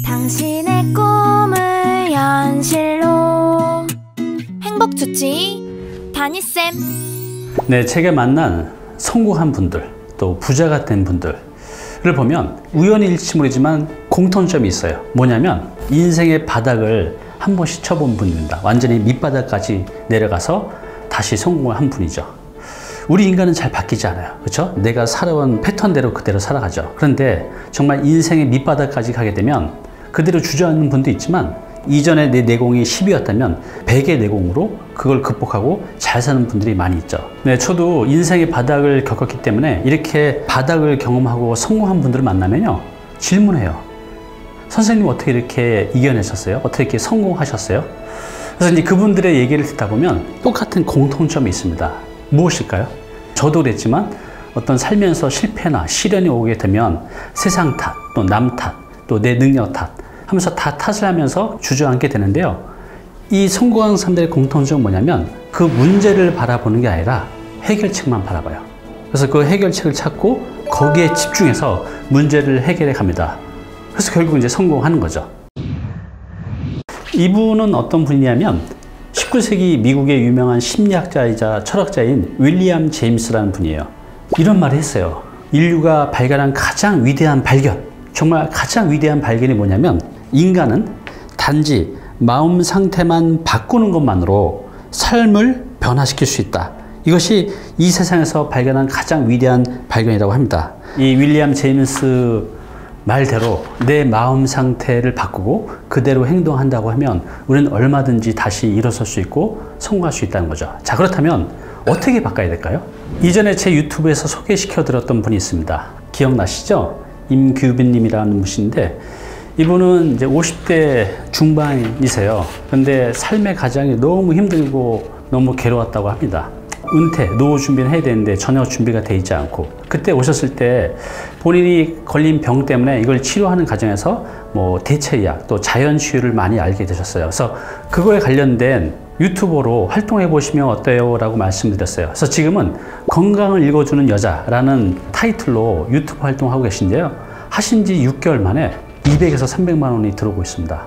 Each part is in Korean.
당신의 꿈을 현실로 행복주치 다니쌤. 네, 책에 만난 성공한 분들, 또 부자가 된 분들을 보면 우연일지 모르지만 공통점이 있어요. 뭐냐면 인생의 바닥을 한 번씩 쳐본 분입니다. 완전히 밑바닥까지 내려가서 다시 성공을 한 분이죠. 우리 인간은 잘 바뀌지 않아요. 그렇죠? 내가 살아온 패턴대로 그대로 살아가죠. 그런데 정말 인생의 밑바닥까지 가게 되면 그대로 주저앉는 분도 있지만 이전에 내 내공이 10이었다면 100의 내공으로 그걸 극복하고 잘 사는 분들이 많이 있죠. 네, 저도 인생의 바닥을 겪었기 때문에 이렇게 바닥을 경험하고 성공한 분들을 만나면요, 질문해요. 선생님 어떻게 이렇게 이겨내셨어요? 어떻게 이렇게 성공하셨어요? 그래서 이제 그분들의 얘기를 듣다 보면 똑같은 공통점이 있습니다. 무엇일까요? 저도 그랬지만 어떤 살면서 실패나 시련이 오게 되면 세상 탓, 또 남 탓, 또 내 능력 탓 하면서 다 탓을 하면서 주저앉게 되는데요. 이 성공한 사람들의 공통점은 뭐냐면 그 문제를 바라보는 게 아니라 해결책만 바라봐요. 그래서 그 해결책을 찾고 거기에 집중해서 문제를 해결해 갑니다. 그래서 결국 이제 성공하는 거죠. 이분은 어떤 분이냐면 19세기 미국의 유명한 심리학자이자 철학자인 윌리엄 제임스라는 분이에요. 이런 말을 했어요. 인류가 발견한 가장 위대한 발견, 정말 가장 위대한 발견이 뭐냐면 인간은 단지 마음 상태만 바꾸는 것만으로 삶을 변화시킬 수 있다. 이것이 이 세상에서 발견한 가장 위대한 발견이라고 합니다. 이 윌리엄 제임스 말대로 내 마음 상태를 바꾸고 그대로 행동한다고 하면 우리는 얼마든지 다시 일어설 수 있고 성공할 수 있다는 거죠. 자, 그렇다면 어떻게 바꿔야 될까요? 이전에 제 유튜브에서 소개시켜 드렸던 분이 있습니다. 기억나시죠? 임규빈님이라는 분인데 이분은 이제 50대 중반이세요. 근데 삶의 과정이 너무 힘들고 너무 괴로웠다고 합니다. 은퇴, 노후 준비는 해야 되는데 전혀 준비가 돼 있지 않고, 그때 오셨을 때 본인이 걸린 병 때문에 이걸 치료하는 과정에서 뭐 대체의학 또 자연치유를 많이 알게 되셨어요. 그래서 그거에 관련된 유튜버로 활동해 보시면 어때요? 라고 말씀드렸어요. 그래서 지금은 건강을 읽어주는 여자라는 타이틀로 유튜브 활동하고 계신데요. 하신 지 6개월 만에 200에서 300만 원이 들어오고 있습니다.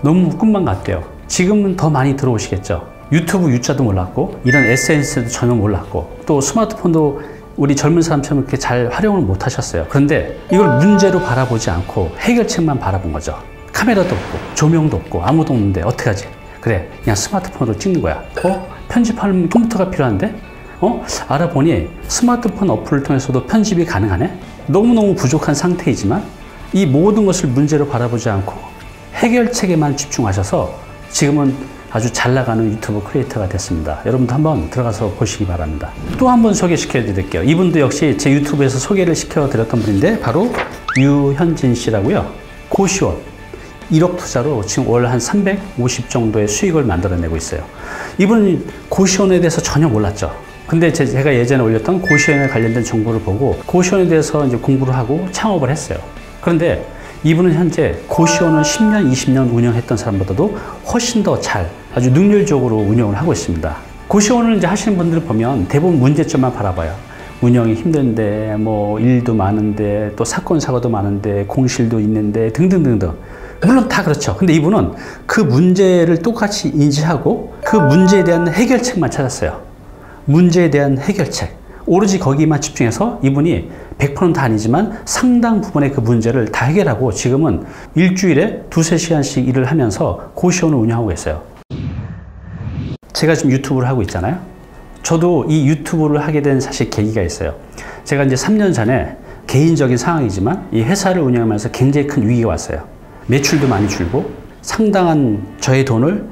너무 꿈만 같대요. 지금은 더 많이 들어오시겠죠. 유튜브 U자도 몰랐고 이런 SNS도 전혀 몰랐고 또 스마트폰도 우리 젊은 사람처럼 이렇게 잘 활용을 못 하셨어요. 그런데 이걸 문제로 바라보지 않고 해결책만 바라본 거죠. 카메라도 없고 조명도 없고 아무도 없는데 어떡하지? 그래, 그냥 스마트폰으로 찍는 거야. 편집하는 컴퓨터가 필요한데? 알아보니 스마트폰 어플을 통해서도 편집이 가능하네? 너무너무 부족한 상태이지만 이 모든 것을 문제로 바라보지 않고 해결책에만 집중하셔서 지금은 아주 잘 나가는 유튜브 크리에이터가 됐습니다. 여러분도 한번 들어가서 보시기 바랍니다. 또 한 번 소개시켜 드릴게요. 이분도 역시 제 유튜브에서 소개를 시켜 드렸던 분인데 바로 유현진 씨라고요. 고시원 1억 투자로 지금 월 한 350 정도의 수익을 만들어내고 있어요. 이분은 고시원에 대해서 전혀 몰랐죠. 근데 제가 예전에 올렸던 고시원에 관련된 정보를 보고 고시원에 대해서 이제 공부를 하고 창업을 했어요. 그런데 이분은 현재 고시원을 10년, 20년 운영했던 사람보다도 훨씬 더 잘, 아주 능률적으로 운영을 하고 있습니다. 고시원을 이제 하시는 분들을 보면 대부분 문제점만 바라봐요. 운영이 힘든데, 뭐 일도 많은데, 또 사건, 사고도 많은데, 공실도 있는데, 등등등등. 물론 다 그렇죠. 근데 이분은 그 문제를 똑같이 인지하고 그 문제에 대한 해결책만 찾았어요. 문제에 대한 해결책. 오로지 거기만 집중해서 이분이 100%는 다 아니지만 상당 부분의 그 문제를 다 해결하고 지금은 일주일에 2~3시간씩 일을 하면서 고시원을 운영하고 있어요. 제가 지금 유튜브를 하고 있잖아요. 저도 이 유튜브를 하게 된 사실 계기가 있어요. 제가 이제 3년 전에 개인적인 상황이지만 이 회사를 운영하면서 굉장히 큰 위기가 왔어요. 매출도 많이 줄고 상당한 저의 돈을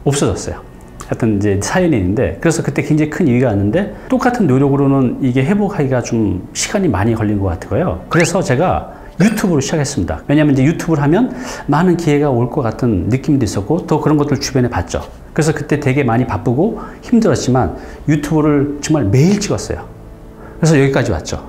없어졌어요. 하여튼 이제 사연이 있는데, 그래서 그때 굉장히 큰 위기가 왔는데 똑같은 노력으로는 이게 회복하기가 좀 시간이 많이 걸린 것 같고요. 그래서 제가 유튜브를 시작했습니다. 왜냐하면 이제 유튜브를 하면 많은 기회가 올 것 같은 느낌도 있었고 또 그런 것들 주변에 봤죠. 그래서 그때 되게 많이 바쁘고 힘들었지만 유튜브를 정말 매일 찍었어요. 그래서 여기까지 왔죠.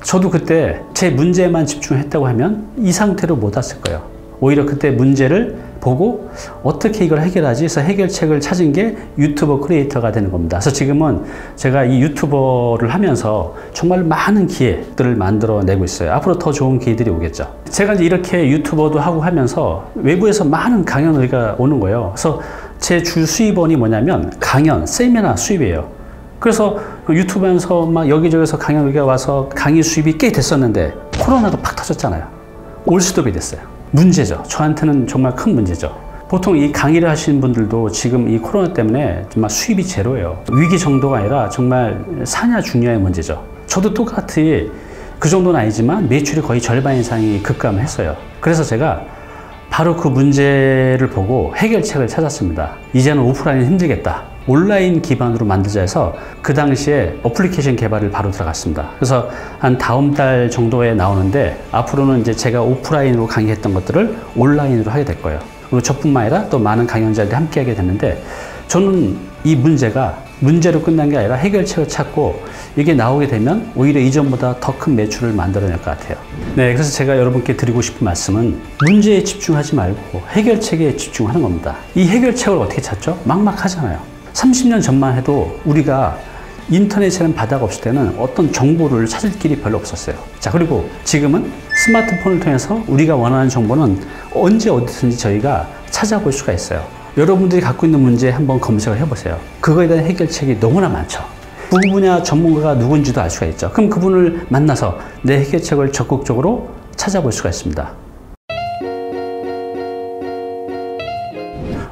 저도 그때 제 문제에만 집중했다고 하면 이 상태로 못 왔을 거예요. 오히려 그때 문제를 보고 어떻게 이걸 해결하지 해서 해결책을 찾은 게 유튜버 크리에이터가 되는 겁니다. 그래서 지금은 제가 이 유튜버를 하면서 정말 많은 기회들을 만들어내고 있어요. 앞으로 더 좋은 기회들이 오겠죠. 제가 이제 이렇게 유튜버도 하고 하면서 외부에서 많은 강연을 오는 거예요. 그래서 제 주 수입원이 뭐냐면 강연, 세미나 수입이에요. 그래서 유튜브 하면서 막 여기저기서 강연을 와서 강의 수입이 꽤 됐었는데 코로나도 팍 터졌잖아요. 올스톱이 됐어요. 문제죠. 저한테는 정말 큰 문제죠. 보통 이 강의를 하시는 분들도 지금 이 코로나 때문에 정말 수입이 제로예요. 위기 정도가 아니라 정말 사냐 죽냐의 문제죠. 저도 똑같이 그 정도는 아니지만 매출이 거의 절반 이상이 급감했어요. 그래서 제가 바로 그 문제를 보고 해결책을 찾았습니다. 이제는 오프라인은 힘들겠다. 온라인 기반으로 만들자 해서 그 당시에 어플리케이션 개발을 바로 들어갔습니다. 그래서 한 다음 달 정도에 나오는데 앞으로는 이제 제가 오프라인으로 강의했던 것들을 온라인으로 하게 될 거예요. 그리고 저뿐만 아니라 또 많은 강연자들이 함께 하게 됐는데 저는 이 문제가 문제로 끝난 게 아니라 해결책을 찾고 이게 나오게 되면 오히려 이전보다 더 큰 매출을 만들어낼 것 같아요. 네, 그래서 제가 여러분께 드리고 싶은 말씀은 문제에 집중하지 말고 해결책에 집중하는 겁니다. 이 해결책을 어떻게 찾죠? 막막하잖아요. 30년 전만 해도 우리가 인터넷에는 바다가 없을 때는 어떤 정보를 찾을 길이 별로 없었어요. 자, 그리고 지금은 스마트폰을 통해서 우리가 원하는 정보는 언제 어디든지 저희가 찾아볼 수가 있어요. 여러분들이 갖고 있는 문제 한번 검색을 해보세요. 그거에 대한 해결책이 너무나 많죠. 그 분야 전문가가 누군지도 알 수가 있죠. 그럼 그분을 만나서 내 해결책을 적극적으로 찾아볼 수가 있습니다.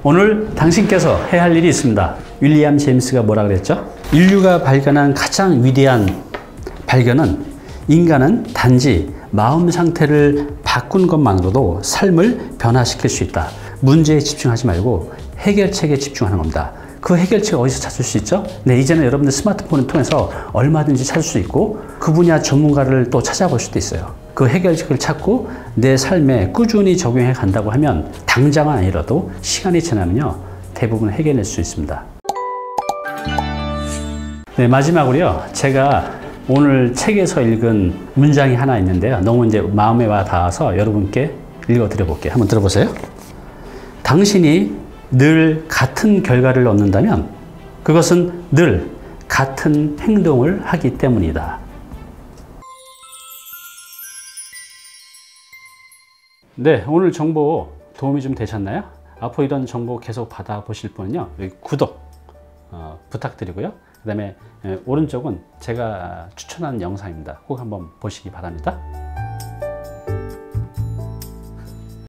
오늘 당신께서 해야 할 일이 있습니다. 윌리엄 제임스가 뭐라 그랬죠? 인류가 발견한 가장 위대한 발견은 인간은 단지 마음 상태를 바꾼 것만으로도 삶을 변화시킬 수 있다. 문제에 집중하지 말고 해결책에 집중하는 겁니다. 그 해결책을 어디서 찾을 수 있죠? 네, 이제는 여러분들 스마트폰을 통해서 얼마든지 찾을 수 있고 그 분야 전문가를 또 찾아볼 수도 있어요. 그 해결책을 찾고 내 삶에 꾸준히 적용해 간다고 하면 당장은 아니라도 시간이 지나면요 대부분 해결될 수 있습니다. 네, 마지막으로요 제가 오늘 책에서 읽은 문장이 하나 있는데요 너무 이제 마음에 와 닿아서 여러분께 읽어 드려 볼게요. 한번 들어보세요. 당신이 늘 같은 결과를 얻는다면 그것은 늘 같은 행동을 하기 때문이다. 네, 오늘 정보 도움이 좀 되셨나요? 앞으로 이런 정보 계속 받아보실 분은요 여기 구독 부탁드리고요. 그 다음에 오른쪽은 제가 추천하는 영상입니다. 꼭 한번 보시기 바랍니다.